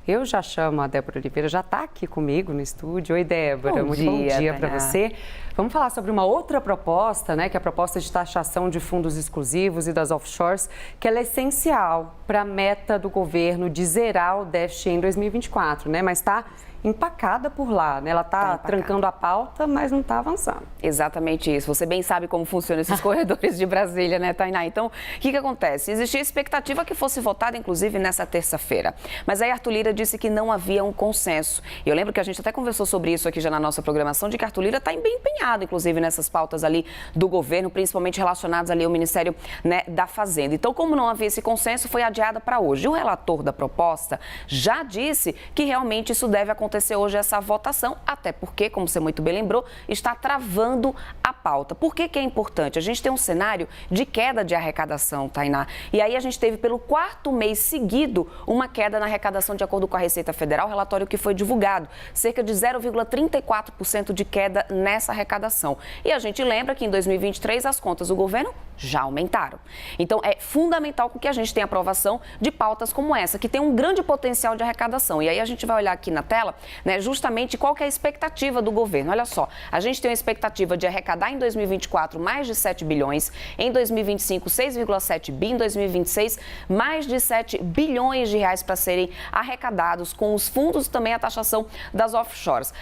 Eu já chamo a Débora Oliveira, já está aqui comigo no estúdio. Oi, Débora, muito bom dia para você. Vamos falar sobre uma outra proposta, né, que é a proposta de taxação de fundos exclusivos e das offshores, que ela é essencial para a meta do governo de zerar o déficit em 2024, né, mas está empacada por lá, né? Ela está trancando a pauta, mas não está avançando. Exatamente isso. Você bem sabe como funcionam esses corredores de Brasília, né, Tainá? Então, o que acontece? Existia expectativa que fosse votada, inclusive, nessa terça-feira. Mas aí Arthur Lira disse que não havia um consenso. E eu lembro que a gente até conversou sobre isso aqui já na nossa programação, de que Arthur Lira está bem empenhado, inclusive, nessas pautas ali do governo, principalmente relacionadas ali ao Ministério, né, da Fazenda. Então, como não havia esse consenso, foi adiada para hoje. O relator da proposta já disse que realmente isso deve acontecer hoje, essa votação, até porque, como você muito bem lembrou, está travando a pauta. Por que é importante? A gente tem um cenário de queda de arrecadação, Tainá. E aí a gente teve pelo 4º mês seguido uma queda na arrecadação de acordo com a Receita Federal, relatório que foi divulgado, cerca de 0,34% de queda nessa arrecadação. E a gente lembra que em 2023 as contas do governo já aumentaram. Então é fundamental que a gente tenha aprovação de pautas como essa, que tem um grande potencial de arrecadação. E aí a gente vai olhar aqui na tela, né, justamente qual que é a expectativa do governo. Olha só, a gente tem uma expectativa de arrecadar em 2024 mais de 7 bilhões, em 2025 6,7 bi, em 2026 mais de 7 bilhões de reais para serem arrecadados com os fundos e também a taxação das offshores.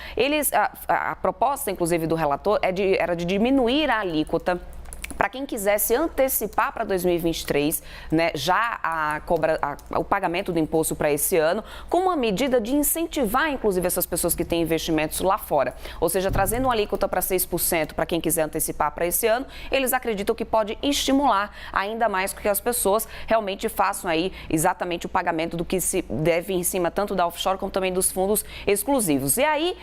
A proposta, inclusive, do relator era de diminuir a alíquota para quem quisesse antecipar para 2023, né, já o pagamento do imposto para esse ano, como uma medida de incentivar, inclusive, essas pessoas que têm investimentos lá fora. Ou seja, trazendo uma alíquota para 6% para quem quiser antecipar para esse ano, eles acreditam que pode estimular ainda mais que as pessoas realmente façam aí exatamente o pagamento do que se deve em cima tanto da offshore como também dos fundos exclusivos. E aí,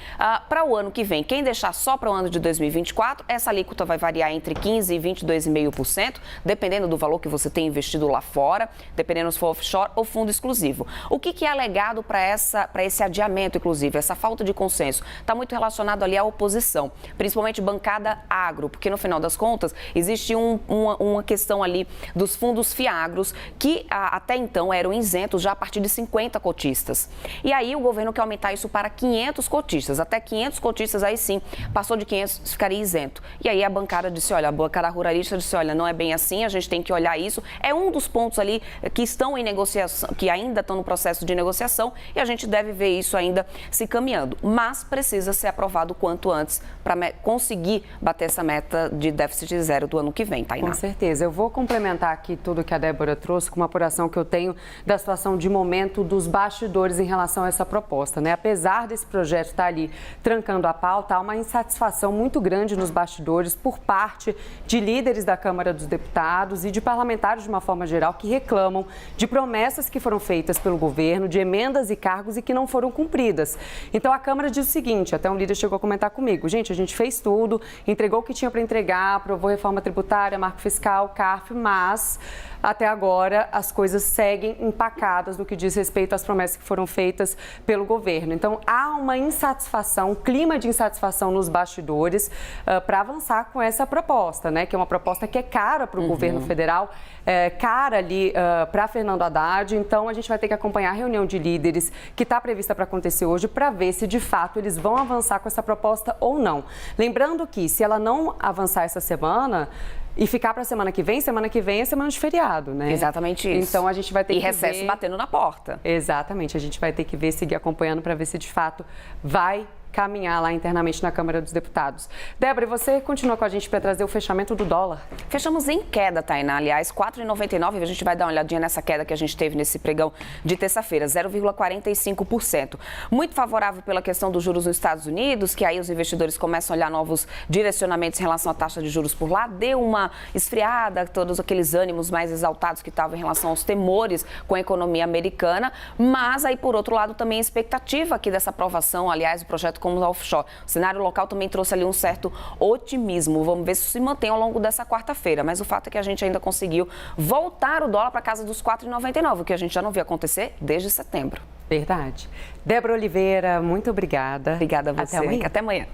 para o ano que vem, quem deixar só para o ano de 2024, essa alíquota vai variar entre 15% e 22,5%, dependendo do valor que você tem investido lá fora, dependendo se for offshore ou fundo exclusivo. O que é alegado para esse adiamento, inclusive, essa falta de consenso? Está muito relacionado ali à oposição, principalmente bancada agro, porque no final das contas existe uma questão ali dos fundos fiagros que até então eram isentos já a partir de 50 cotistas. E aí o governo quer aumentar isso para 500 cotistas, até 500 cotistas aí sim, passou de 500 ficaria isento. E aí a bancada disse, olha, a bancada rural disse, olha, não é bem assim, a gente tem que olhar isso. É um dos pontos ali que estão em negociação, que ainda estão no processo de negociação e a gente deve ver isso ainda se caminhando. Mas precisa ser aprovado o quanto antes para conseguir bater essa meta de déficit zero do ano que vem, Tainá. Com certeza. Eu vou complementar aqui tudo que a Débora trouxe com uma apuração que eu tenho da situação de momento dos bastidores em relação a essa proposta, né? Apesar desse projeto estar ali trancando a pauta, há uma insatisfação muito grande nos bastidores por parte de líderes da Câmara dos Deputados e de parlamentares de uma forma geral que reclamam de promessas que foram feitas pelo governo, de emendas e cargos e que não foram cumpridas. Então a Câmara diz o seguinte, até um líder chegou a comentar comigo, gente, a gente fez tudo, entregou o que tinha para entregar, aprovou reforma tributária, marco fiscal, CARF, mas até agora as coisas seguem empacadas no que diz respeito às promessas que foram feitas pelo governo. Então há uma insatisfação, um clima de insatisfação nos bastidores para avançar com essa proposta, né? Que é uma proposta que é cara para o governo federal, cara ali para Fernando Haddad. Então a gente vai ter que acompanhar a reunião de líderes que está prevista para acontecer hoje para ver se de fato eles vão avançar com essa proposta ou não. Lembrando que se ela não avançar essa semana e ficar para a semana que vem é semana de feriado, né? Exatamente isso. Então a gente vai ter que recesso batendo na porta. Exatamente, a gente vai ter que ver, seguir acompanhando para ver se de fato vai caminhar lá internamente na Câmara dos Deputados. Débora, você continua com a gente para trazer o fechamento do dólar? Fechamos em queda, Tainá. Aliás, 4,99. A gente vai dar uma olhadinha nessa queda que a gente teve nesse pregão de terça-feira, 0,45%. Muito favorável pela questão dos juros nos Estados Unidos, que aí os investidores começam a olhar novos direcionamentos em relação à taxa de juros por lá. Deu uma esfriada, todos aqueles ânimos mais exaltados que estavam em relação aos temores com a economia americana. Mas aí, por outro lado, também a expectativa aqui dessa aprovação, aliás, o projeto como a offshore. O cenário local também trouxe ali um certo otimismo. Vamos ver se isso se mantém ao longo dessa quarta-feira. Mas o fato é que a gente ainda conseguiu voltar o dólar para casa dos 4,99, o que a gente já não viu acontecer desde setembro. Verdade. Débora Oliveira, muito obrigada. Obrigada a você. Até amanhã. Até amanhã.